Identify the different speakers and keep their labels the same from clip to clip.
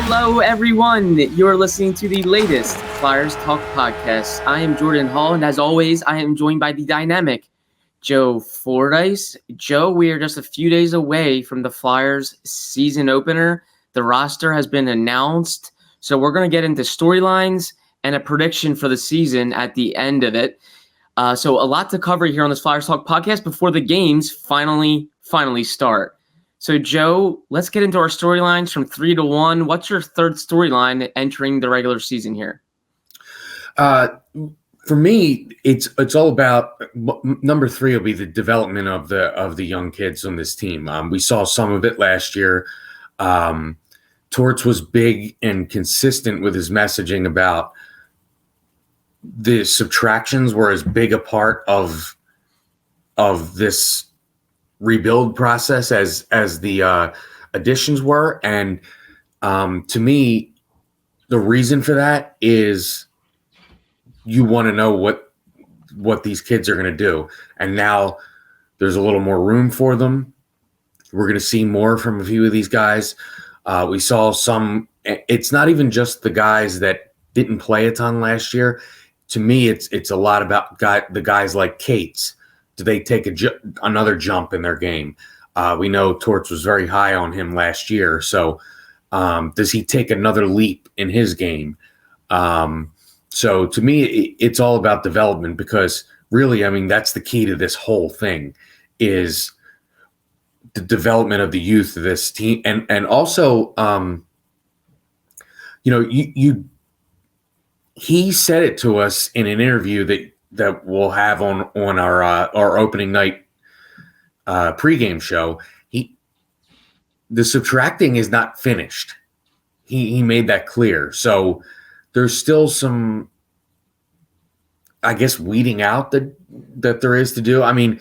Speaker 1: Hello, everyone. You're listening to the latest Flyers Talk podcast. I am Jordan Hall, and as always, I am joined by the dynamic Joe Fordyce. Joe, we are just a few days away from the Flyers season opener. The roster has been announced, so we're going to get into storylines and a prediction for the season at the end of it. So a lot to cover here on this Flyers Talk podcast before the games finally start. So, Joe, let's get into our storylines from 3 to 1. What's your third storyline entering the regular season here?
Speaker 2: For me, it's all about number 3 will be the development of the young kids on this team. We saw some of it last year. Torts was big and consistent with his messaging about the subtractions were as big a part of this rebuild process as the additions were. And to me, the reason for that is you want to know what these kids are going to do. And now there's a little more room for them. We're going to see more from a few of these guys. We saw some, it's not even just the guys that didn't play a ton last year. To me, it's a lot about the guys like Cates. Do they take another jump in their game? We know Torts was very high on him last year. So does he take another leap in his game? So to me, it's all about development because really, I mean, that's the key to this whole thing is the development of the youth of this team. And also, he said it to us in an interview that we'll have on our opening night pregame show. The subtracting is not finished. He made that clear. So there's still some, I guess, weeding out that there is to do. I mean,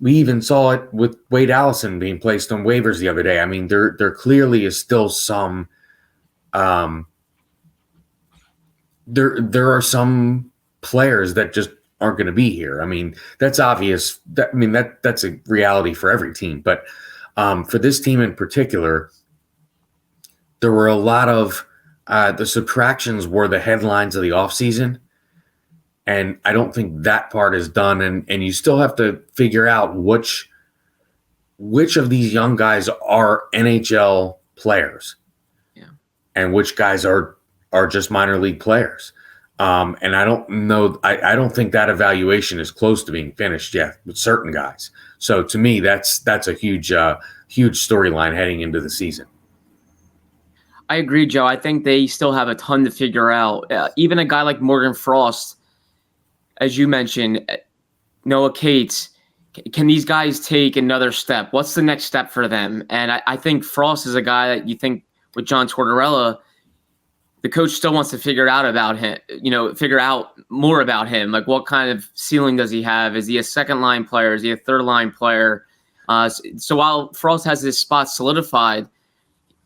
Speaker 2: we even saw it with Wade Allison being placed on waivers the other day. I mean, there clearly is still some there are some players that just aren't going to be here. I mean, that's obvious. That's a reality for every team. But for this team in particular, there were a lot of the subtractions were the headlines of the offseason. And I don't think that part is done. And you still have to figure out which of these young guys are NHL players. Yeah. And which guys are just minor league players. And I don't know. I don't think that evaluation is close to being finished yet with certain guys. So to me, that's a huge storyline heading into the season.
Speaker 1: I agree, Joe. I think they still have a ton to figure out. Even a guy like Morgan Frost, as you mentioned, Noah Cates, can these guys take another step? What's the next step for them? And I think Frost is a guy that you think with John Tortorella, the coach still wants to figure out more about him. Like, what kind of ceiling does he have? Is he a second line player? Is he a third line player? So while Frost has his spot solidified,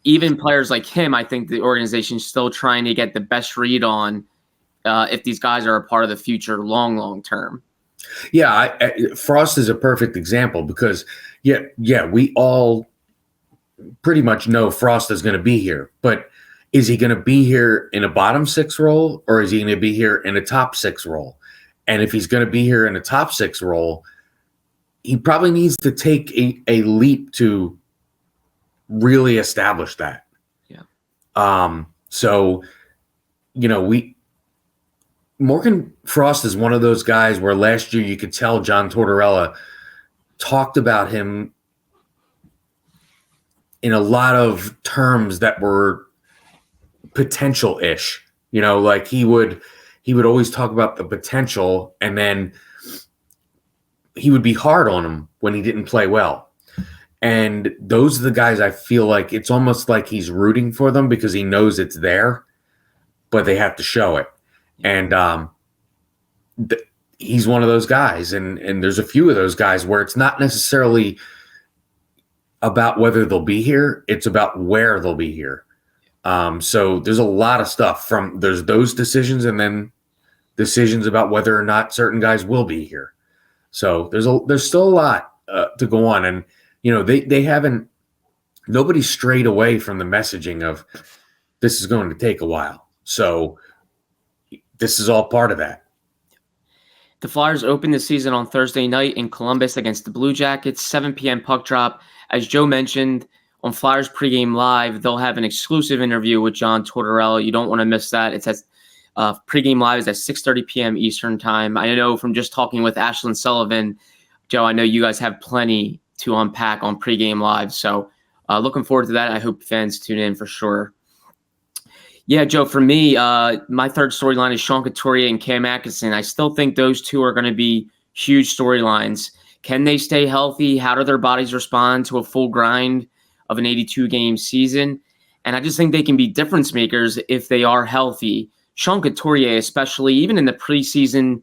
Speaker 1: even players like him, I think the organization is still trying to get the best read on if these guys are a part of the future long term.
Speaker 2: Yeah, Frost is a perfect example because, we all pretty much know Frost is going to be here. But is he going to be here in a bottom 6 role or is he going to be here in a top 6 role? And if he's going to be here in a top 6 role, he probably needs to take a leap to really establish that. Yeah. Morgan Frost is one of those guys where last year you could tell John Tortorella talked about him in a lot of terms that were potential-ish. Like he would always talk about the potential, and then he would be hard on him when he didn't play well. And those are the guys I feel like it's almost like he's rooting for them because he knows it's there, but they have to show it. And he's one of those guys. And there's a few of those guys where it's not necessarily about whether they'll be here. It's about where they'll be here. So there's a lot of stuff there's those decisions and then decisions about whether or not certain guys will be here. So there's still a lot to go on. And, they haven't, nobody strayed away from the messaging of this is going to take a while. So this is all part of that.
Speaker 1: The Flyers open the season on Thursday night in Columbus against the Blue Jackets, 7 p.m. puck drop. As Joe mentioned, on Flyers pregame live, they'll have an exclusive interview with John Tortorella. You don't want to miss that. It's at pregame live is at 6:30 p.m. Eastern time. I know from just talking with Ashlyn Sullivan, Joe, I know you guys have plenty to unpack on pregame live. So looking forward to that. I hope fans tune in for sure. Yeah, Joe, for me, my third storyline is Sean Couturier and Cam Atkinson. I still think those two are going to be huge storylines. Can they stay healthy? How do their bodies respond to a full grind of an 82-game season? And I just think they can be difference makers if they are healthy. Sean Couturier, especially, even in the preseason,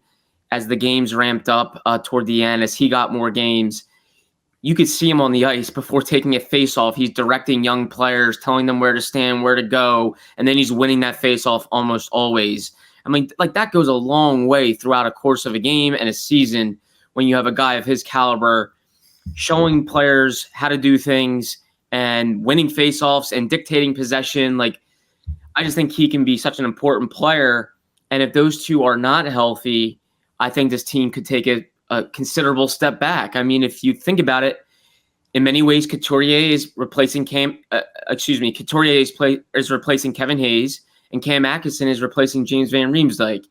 Speaker 1: as the games ramped up toward the end, as he got more games, you could see him on the ice before taking a face-off. He's directing young players, telling them where to stand, where to go, and then he's winning that face-off almost always. I mean, like, that goes a long way throughout a course of a game and a season when you have a guy of his caliber showing players how to do things and winning face-offs and dictating possession. Like, I just think he can be such an important player. And if those two are not healthy, I think this team could take a considerable step back. I mean, if you think about it, in many ways, Couturier is replacing Couturier is replacing Kevin Hayes, and Cam Atkinson is replacing James Van Riemsdyk.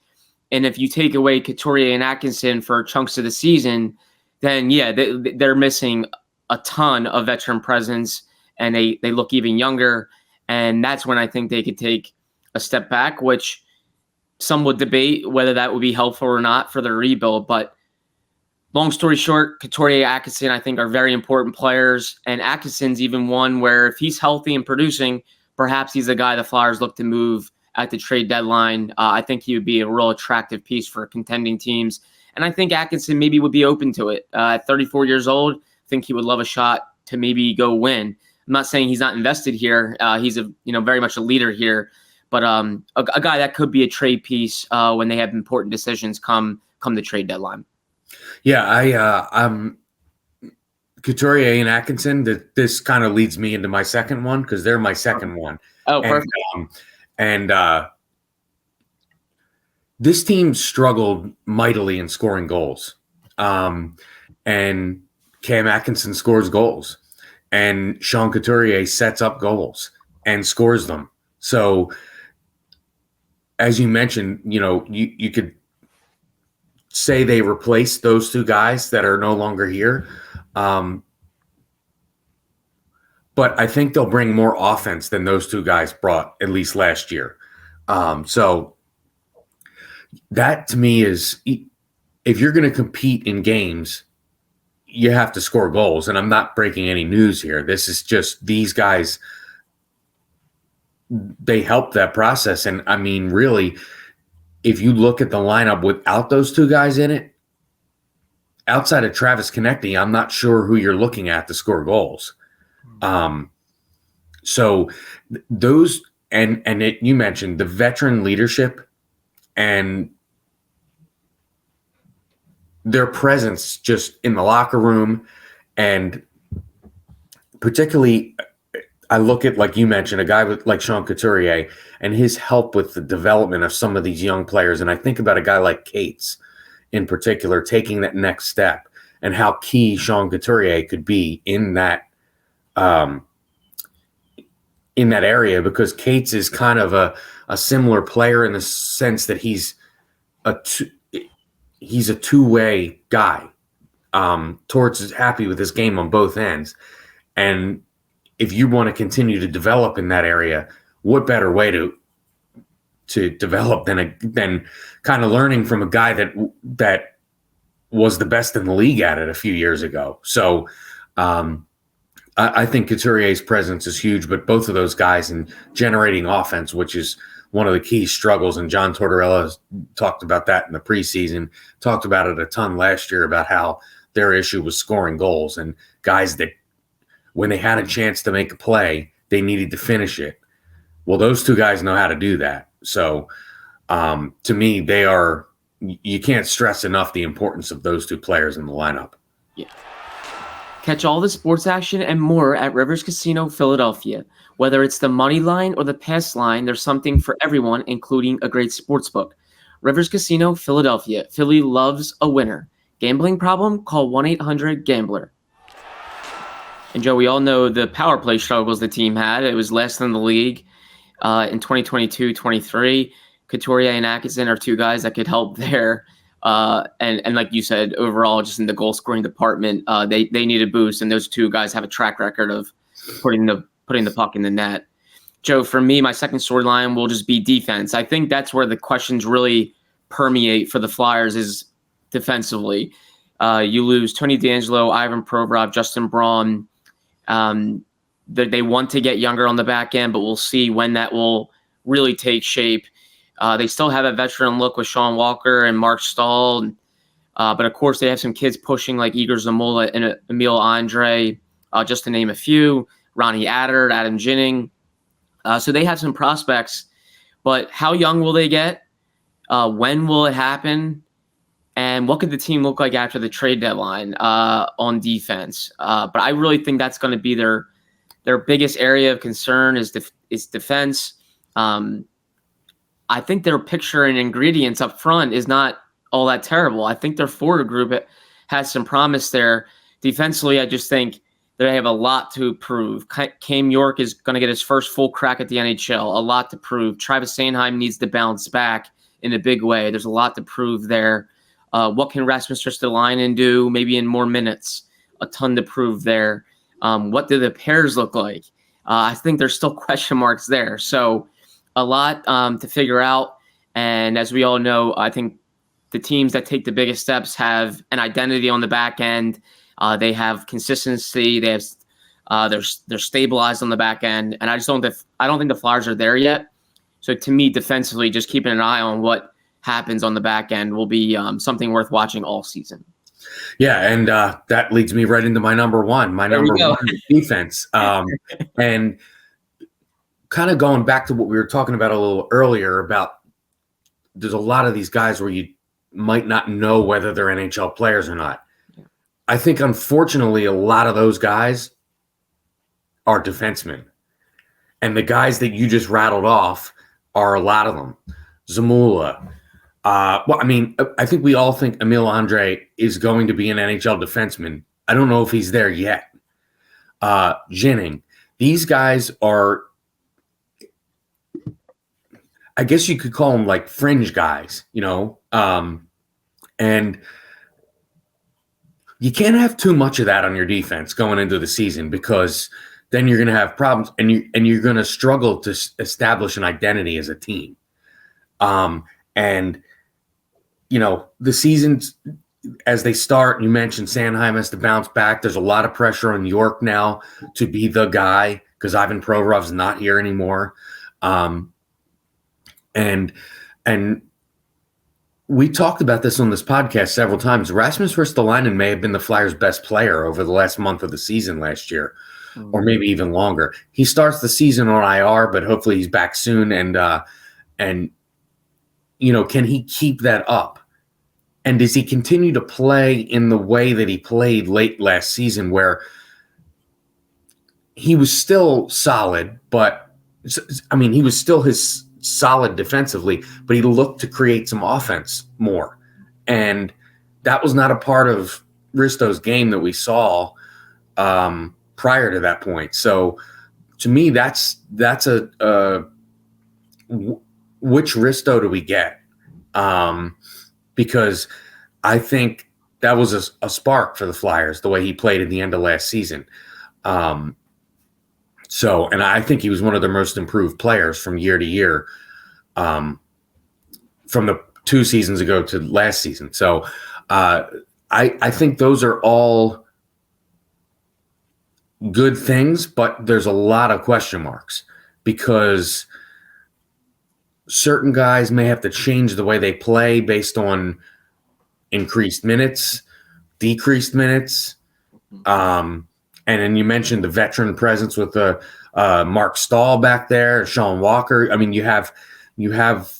Speaker 1: And if you take away Couturier and Atkinson for chunks of the season, then yeah, they're missing a ton of veteran presence, and they look even younger. And that's when I think they could take a step back, which some would debate whether that would be helpful or not for the rebuild. But long story short, Couturier, Atkinson, I think, are very important players. And Atkinson's even one where if he's healthy and producing, perhaps he's a guy the Flyers look to move at the trade deadline. I think he would be a real attractive piece for contending teams. And I think Atkinson maybe would be open to it. At 34 years old, I think he would love a shot to maybe go win. I'm not saying he's not invested here. He's very much a leader here. But a guy that could be a trade piece when they have important decisions come the trade deadline.
Speaker 2: Yeah, I'm Couturier and Atkinson. This kind of leads me into my second one because they're my second one.
Speaker 1: Oh, perfect.
Speaker 2: And this team struggled mightily in scoring goals. And Cam Atkinson scores goals, and Sean Couturier sets up goals and scores them. So, as you mentioned, you could say they replaced those two guys that are no longer here. But I think they'll bring more offense than those two guys brought, at least last year. So that to me is, if you're going to compete in games, you have to score goals. And I'm not breaking any news here. This is just these guys, they help that process. And I mean, really, if you look at the lineup without those two guys in it, outside of Travis Konecny, I'm not sure who you're looking at to score goals. So those, you mentioned the veteran leadership and their presence just in the locker room. And particularly, I look at, like you mentioned, a guy like Sean Couturier and his help with the development of some of these young players. And I think about a guy like Cates in particular, taking that next step, and how key Sean Couturier could be in that area, because Cates is kind of a similar player in the sense that he's a two-way guy. Torts is happy with his game on both ends. And if you want to continue to develop in that area, what better way to develop than kind of learning from a guy that was the best in the league at it a few years ago. So I think Couturier's presence is huge, but both of those guys in generating offense, which is one of the key struggles, and John Tortorella talked about that in the preseason, talked about it a ton last year about how their issue was scoring goals, and guys that when they had a chance to make a play, they needed to finish it. Well, those two guys know how to do that. So to me, you can't stress enough the importance of those two players in the lineup.
Speaker 1: Yeah. Catch all the sports action and more at Rivers Casino Philadelphia. Whether it's the money line or the pass line, there's something for everyone, including a great sports book. Rivers Casino Philadelphia. Philly loves a winner. Gambling problem? Call 1-800-GAMBLER. And Joe, we all know the power play struggles the team had. It was last in the league in 2022-23. Couturier and Atkinson are two guys that could help there. And like you said, overall, just in the goal scoring department, they need a boost, and those two guys have a track record of putting the puck in the net. Joe, for me, my second storyline will just be defense. I think that's where the questions really permeate for the Flyers is defensively. You lose Tony DeAngelo, Ivan Provorov, Justin Braun. They want to get younger on the back end, but we'll see when that will really take shape. They still have a veteran look with Sean Walker and Mark Stahl. But, of course, they have some kids pushing like Igor Zamula and Emil Andre, just to name a few. Ronnie Adder, Adam Ginning. So they have some prospects. But how young will they get? When will it happen? And what could the team look like after the trade deadline on defense? But I really think that's going to be their biggest area of concern is defense. I think their picture and ingredients up front is not all that terrible. I think their forward group has some promise there. Defensively, I just think they have a lot to prove. Cam York is going to get his first full crack at the NHL. A lot to prove. Travis Sanheim needs to bounce back in a big way. There's a lot to prove there. What can Rasmus Ristolainen do? Maybe in more minutes. A ton to prove there. What do the pairs look like? I think there's still question marks there. So a lot to figure out. And as we all know, I think the teams that take the biggest steps have an identity on the back end. They have consistency. They have they're stabilized on the back end. And I don't think the Flyers are there yet. So to me, defensively, just keeping an eye on what happens on the back end will be something worth watching all season.
Speaker 2: Yeah, and that leads me right into my number one. My number one defense. And kind of going back to what we were talking about a little earlier about there's a lot of these guys where you might not know whether they're NHL players or not. Yeah. I think, unfortunately, a lot of those guys are defensemen. And the guys that you just rattled off are a lot of them. Zamula. I think we all think Emil Andre is going to be an NHL defenseman. I don't know if he's there yet. Ginning. These guys are, I guess you could call them like fringe guys, and you can't have too much of that on your defense going into the season because then you're going to have problems and you're going to struggle to establish an identity as a team. The seasons as they start, you mentioned Sanheim has to bounce back. There's a lot of pressure on York now to be the guy because Ivan Provorov's not here anymore. And we talked about this on this podcast several times. Rasmus Ristolainen may have been the Flyers' best player over the last month of the season last year, or maybe even longer. He starts the season on IR, but hopefully he's back soon. And can he keep that up? And does he continue to play in the way that he played late last season, where he was still solid, but he was still his solid defensively, but he looked to create some offense more. And that was not a part of Risto's game that we saw prior to that point. So to me, that's a which Risto do we get? Because I think that was a spark for the Flyers, the way he played at the end of last season. And I think he was one of their most improved players from year to year, from the 2 seasons ago to last season. So I think those are all good things, but there's a lot of question marks because certain guys may have to change the way they play based on increased minutes, decreased minutes. And then you mentioned the veteran presence with Mark Stahl back there, Sean Walker. You have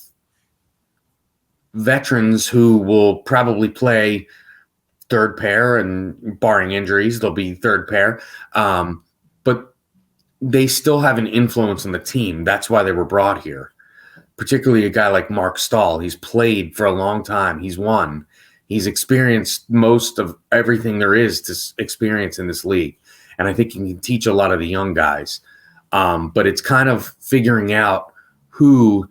Speaker 2: veterans who will probably play third pair, and barring injuries, they'll be third pair. But they still have an influence on the team. That's why they were brought here. Particularly a guy like Mark Stahl. He's played for a long time. He's won. He's experienced most of everything there is to experience in this league. And I think he can teach a lot of the young guys. But it's kind of figuring out who's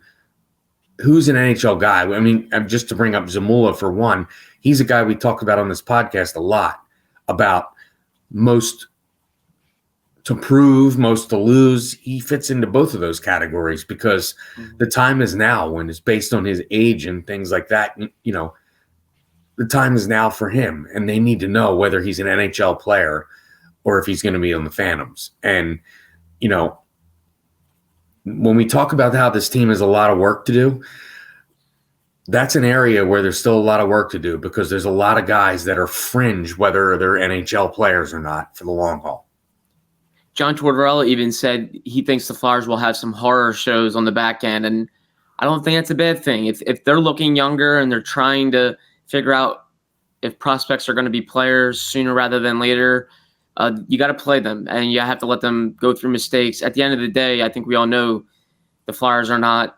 Speaker 2: an NHL guy. I mean, just to bring up Zamula for one, he's a guy we talk about on this podcast a lot, about most to prove, most to lose. He fits into both of those categories because the time is now, when it's based on his age and things like that. You know, the time is now for him, and they need to know whether he's an NHL player or if he's going to be on the Phantoms. And, you know, when we talk about how this team has a lot of work to do, that's an area where there's still a lot of work to do, because there's a lot of guys that are fringe, whether they're NHL players or not, for the long haul.
Speaker 1: John Tortorella even said he thinks the Flyers will have some horror shows on the back end, and I don't think that's a bad thing. If they're looking younger and they're trying to figure out if prospects are going to be players sooner rather than later, you got to play them, and you have to let them go through mistakes. At the end of the day, I think we all know the Flyers are not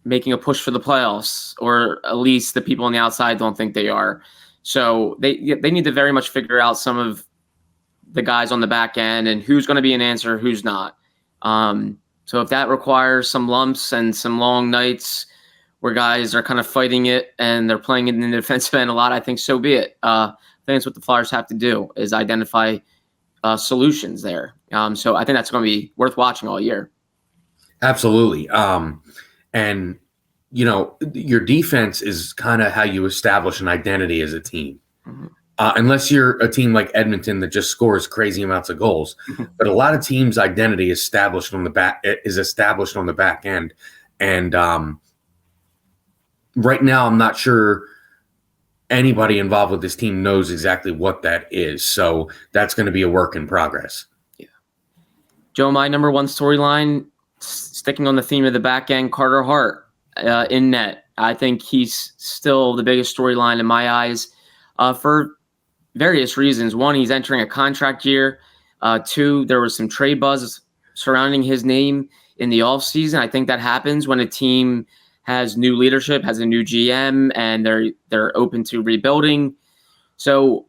Speaker 1: making a push for the playoffs, or at least the people on the outside don't think they are. So they need to very much figure out some of the guys on the back end and who's going to be an answer, who's not. So if that requires some lumps and some long nights where guys are kind of fighting it and they're playing in the defensive end a lot, I think so be it. I think that's what the Flyers have to do, is identify solutions there. So I think that's going to be worth watching all year.
Speaker 2: Absolutely. And, you know, your defense is kind of how you establish an identity as a team. Mm-hmm. Unless you're a team like Edmonton that just scores crazy amounts of goals. Mm-hmm. But a lot of teams' identity is established on the back end. And right now, I'm not sure anybody involved with this team knows exactly what that is. So that's going to be a work in progress.
Speaker 1: Yeah. Joe, my number one storyline, sticking on the theme of the back end, Carter Hart in net. I think he's still the biggest storyline in my eyes for various reasons. One, he's entering a contract year. Two, there was some trade buzz surrounding his name in the offseason. I think that happens when a team has new leadership, has a new GM, and they're open to rebuilding. So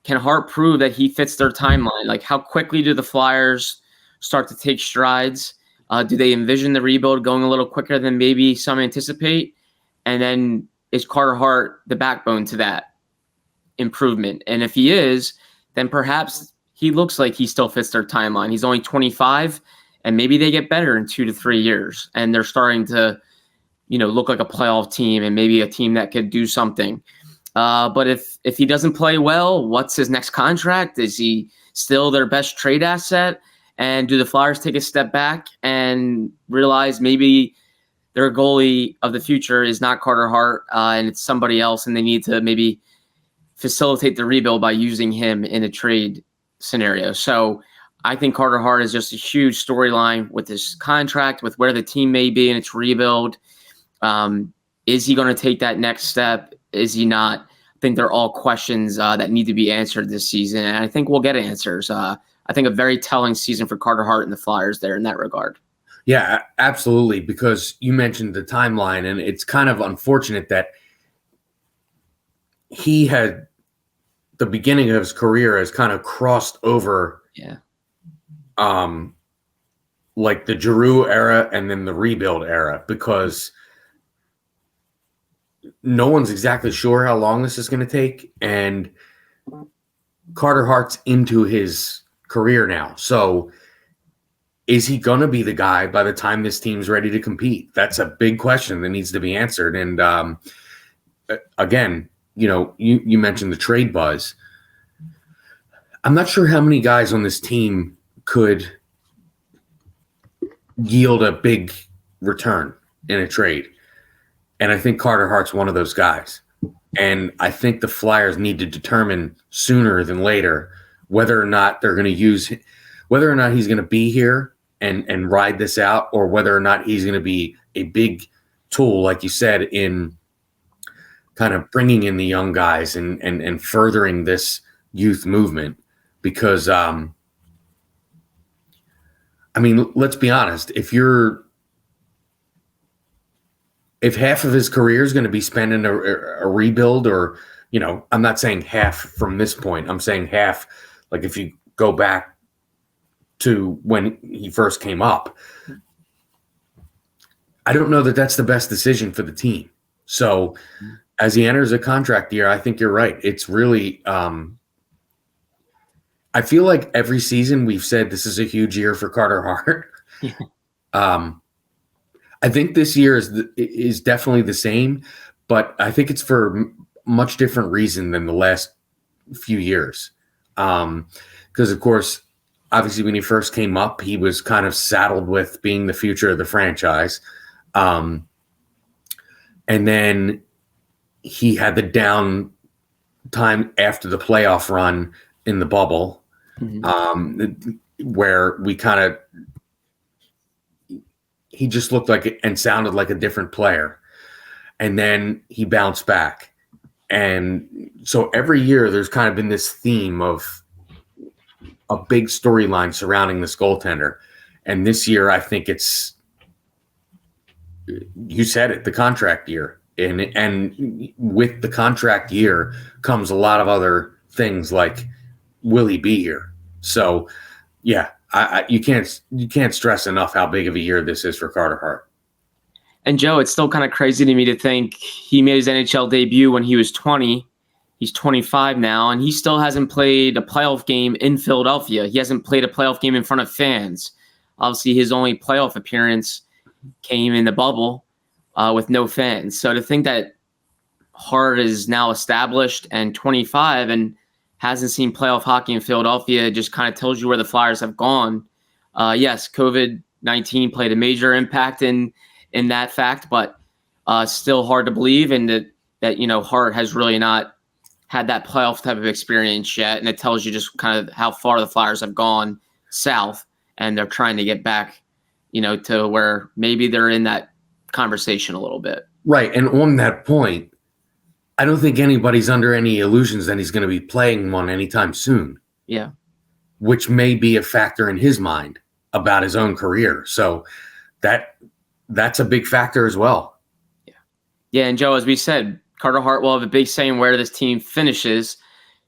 Speaker 1: can Hart prove that he fits their timeline? Like, how quickly do the Flyers start to take strides? Do they envision the rebuild going a little quicker than maybe some anticipate? And then is Carter Hart the backbone to that improvement? And if he is, then perhaps he looks like he still fits their timeline. He's only 25, and maybe they get better in 2 to 3 years, and they're starting to, you know, look like a playoff team and maybe a team that could do something. But if he doesn't play well, what's his next contract? Is he still their best trade asset? And do the Flyers take a step back and realize maybe their goalie of the future is not Carter Hart and it's somebody else, and they need to maybe facilitate the rebuild by using him in a trade scenario? So I think Carter Hart is just a huge storyline with this contract, with where the team may be in its rebuild. Is he going to take that next step? Is he not? I think they're all questions that need to be answered this season, and I think we'll get answers. I think a very telling season for Carter Hart and the Flyers there in that regard.
Speaker 2: Yeah, absolutely, because you mentioned the timeline, and it's kind of unfortunate that he had the beginning of his career has kind of crossed over, like the Giroux era and then the rebuild era, because no one's exactly sure how long this is going to take, and Carter Hart's into his career now. So is he going to be the guy by the time this team's ready to compete? That's a big question that needs to be answered. And again, you know, you mentioned the trade buzz. I'm not sure how many guys on this team could yield a big return in a trade. And I think Carter Hart's one of those guys. And I think the Flyers need to determine sooner than later whether or not they're going to use, whether or not he's going to be here and ride this out, or whether or not he's going to be a big tool, like you said, in kind of bringing in the young guys and furthering this youth movement. Because, I mean, let's be honest. If half of his career is going to be spent in a rebuild, or, I'm not saying half from this point. I'm saying half, like if you go back to when he first came up, I don't know that that's the best decision for the team. So as he enters a contract year, I think you're right. It's really, I feel like every season we've said this is a huge year for Carter Hart. Yeah. I think this year is definitely the same, but I think it's for much different reason than the last few years. Because, of course, obviously when he first came up, he was kind of saddled with being the future of the franchise. And then he had the down time after the playoff run in the bubble, where we kind of – he just looked like and sounded like a different player. And then he bounced back. And so every year there's kind of been this theme of a big storyline surrounding this goaltender. And this year, I think it's, you said it, the contract year. And with the contract year comes a lot of other things like, will he be here? So, yeah, you can't stress enough how big of a year this is for Carter Hart.
Speaker 1: And Joe, it's still kind of crazy to me to think he made his NHL debut when he was 20. He's 25 now, and he still hasn't played a playoff game in Philadelphia. He hasn't played a playoff game in front of fans. Obviously, his only playoff appearance came in the bubble with no fans. So to think that Hart is now established and 25 and hasn't seen playoff hockey in Philadelphia just kind of tells you where the Flyers have gone. Yes, COVID-19 played a major impact in that fact, but still hard to believe, and that Hart has really not had that playoff type of experience yet, and it tells you just kind of how far the Flyers have gone south, and they're trying to get back, to where maybe they're in that conversation a little bit.
Speaker 2: Right, and on that point, I don't think anybody's under any illusions that he's going to be playing one anytime soon.
Speaker 1: Yeah.
Speaker 2: Which may be a factor in his mind about his own career. So that's a big factor as well.
Speaker 1: Yeah. Yeah, and Joe, as we said, Carter Hart will have a big say in where this team finishes.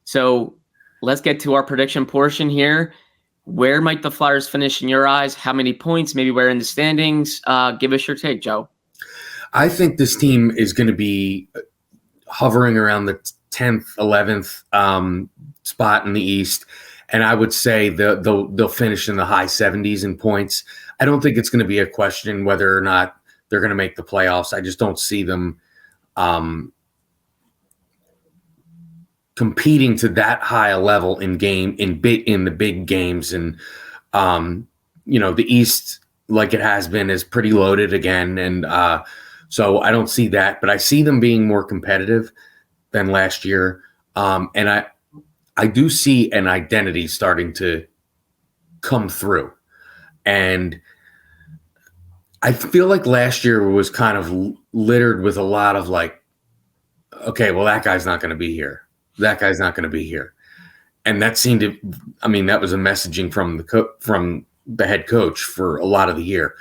Speaker 1: So let's get to our prediction portion here. Where might the Flyers finish in your eyes? How many points? Maybe where in the standings? Give us your take, Joe.
Speaker 2: I think this team is going to be hovering around the 10th, 11th spot in the East. And I would say they'll finish in the high 70s in points. I don't think it's going to be a question whether or not they're going to make the playoffs. I just don't see them competing to that high a level in the big games. And the East, like it has been, is pretty loaded again. And so I don't see that, but I see them being more competitive than last year. And I do see an identity starting to come through. And I feel like last year was kind of littered with a lot of like, okay, well, that guy's not going to be here. That guy's not going to be here. And that seemed to, that was a messaging from the head coach for a lot of the year.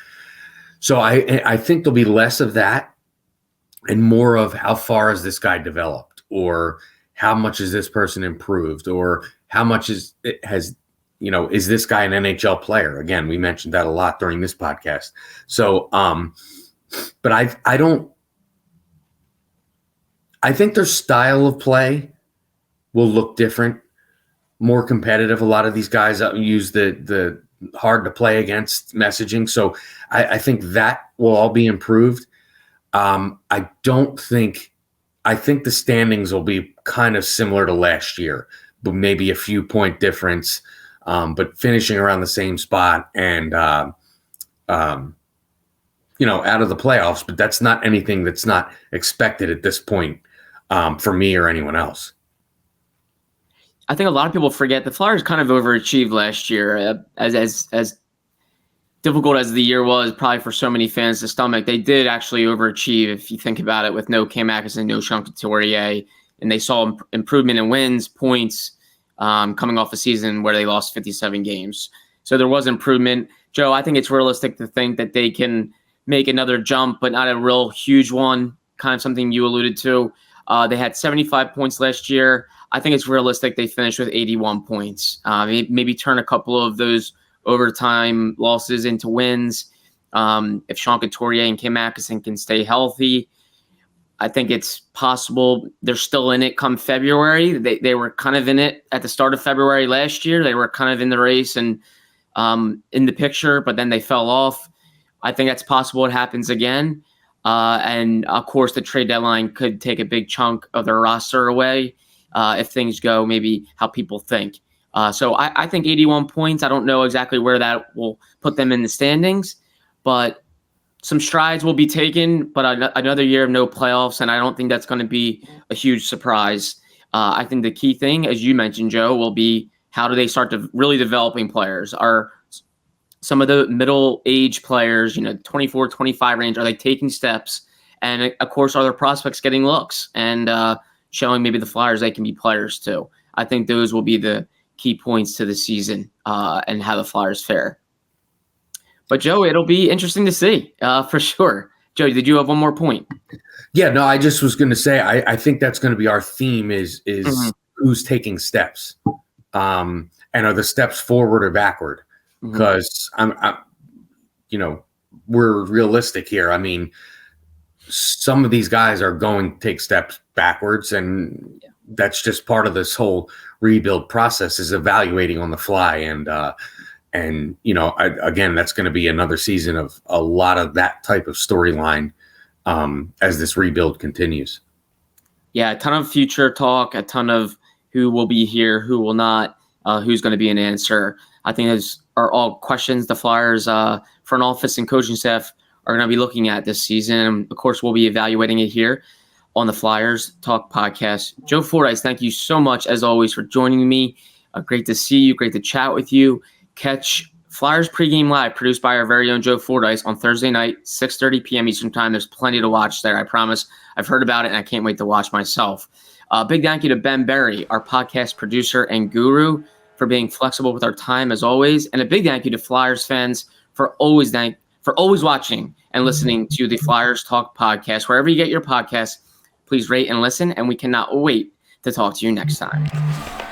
Speaker 2: So I think there'll be less of that and more of how far has this guy developed, or how much has this person improved, or how much is this guy an NHL player? Again, we mentioned that a lot during this podcast. So, but I think their style of play will look different, more competitive. A lot of these guys use the hard to play against messaging. So I think that will all be improved. I think the standings will be kind of similar to last year, but maybe a few point difference, but finishing around the same spot and, out of the playoffs, but that's not anything that's not expected at this point for me or anyone else.
Speaker 1: I think a lot of people forget the Flyers kind of overachieved last year, as difficult as the year was probably for so many fans to stomach, they did actually overachieve if you think about it with no Cam Atkinson, no Sean Couturier, and they saw improvement in wins, points, coming off a season where they lost 57 games. So there was improvement. Joe, I think it's realistic to think that they can make another jump, but not a real huge one, kind of something you alluded to. They had 75 points last year. I think it's realistic they finish with 81 points. Maybe turn a couple of those overtime losses into wins. If Sean Couturier and Cam Atkinson can stay healthy, I think it's possible they're still in it come February. They were kind of in it at the start of February last year. They were kind of in the race and in the picture, but then they fell off. I think that's possible it happens again. And, of course, the trade deadline could take a big chunk of their roster away if things go maybe how people think. So I think 81 points. I don't know exactly where that will put them in the standings, but some strides will be taken, but another year of no playoffs, and I don't think that's going to be a huge surprise. I think the key thing, as you mentioned, Joe, will be how do they start to really developing players? Are some of the middle-aged players, 24, 25 range, are they taking steps? And, of course, are their prospects getting looks and showing maybe the Flyers they can be players too? I think those will be the key points to the season and how the Flyers fare. But, Joe, it'll be interesting to see for sure. Joe, did you have one more point?
Speaker 2: Yeah, no, I just was going to say I think that's going to be our theme is who's taking steps, and are the steps forward or backward? Because we're realistic here. I mean, some of these guys are going to take steps backwards, and that's just part of this whole rebuild process is evaluating on the fly. And again, that's going to be another season of a lot of that type of storyline as this rebuild continues.
Speaker 1: Yeah, a ton of future talk, a ton of who will be here, who will not, who's going to be an answer. I think those are all questions the Flyers front office and coaching staff are going to be looking at this season. And, of course, we'll be evaluating it here on the Flyers Talk podcast. Joe Fordyce, thank you so much, as always, for joining me. Great to see you. Great to chat with you. Catch Flyers Pregame Live, produced by our very own Joe Fordyce, on Thursday night, 6:30 p.m. Eastern Time. There's plenty to watch there, I promise. I've heard about it, and I can't wait to watch myself. Big thank you to Ben Berry, our podcast producer and guru, for being flexible with our time, as always. And a big thank you to Flyers fans for always watching and listening to the Flyers Talk podcast. Wherever you get your podcasts, please rate and listen, and we cannot wait to talk to you next time.